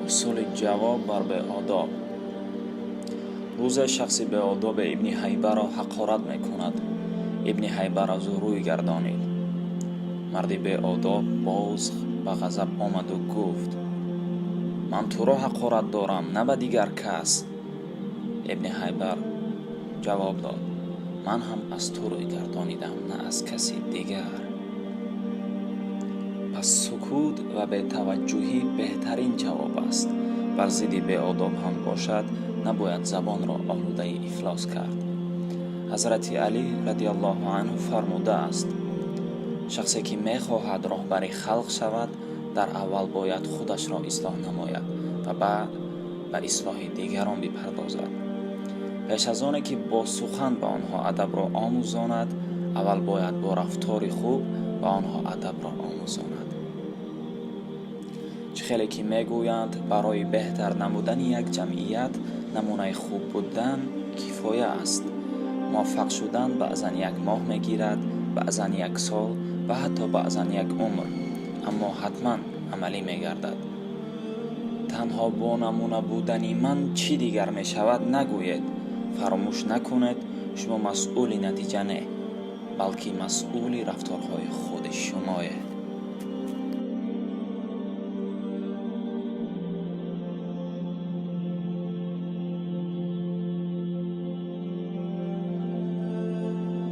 اصول جواب بر به آداب. روز شخصی به آداب ابن حیبه را حقارت میکند. ابن حیبه را روی گردانید. مردی به آداب باز به غضب آمد و گفت: من تو را حقارت دارم، نه به دیگر کس. ابن حیبه جواب داد: من هم از تو روی گردانیدم، نه از کسی دیگر. پس سکوت و به توجهی بهترین جواب است. بر ضد به آداب هم باشد، نباید زبان را آلوده افلاس کرد. حضرت علی رضی الله عنه فرموده است: شخصی که میخواهد راهبر خلق شود، در اول باید خودش را اصلاح نماید و بعد به اصلاح دیگران بپردازد. پیش از آنکه که با سخن به آنها ادب را آموزاند، اول باید با رفتار خوب به آنها ادب را آموزاند. چه خیلی که میگویند برای بهتر نمودن یک جمعیت نمونه خوب بودن کفایه است. موفق شدن بعضا یک ماه میگیرد، بعضا یک سال و حتی بعضا یک عمر، اما حتما عملی میگردد. تنها با نمونه بودنی من چی دیگر می شود نگوید. فراموش نکنید شما مسئول نتیجه نه، بلکه مسئول رفتارهای خود شمایید.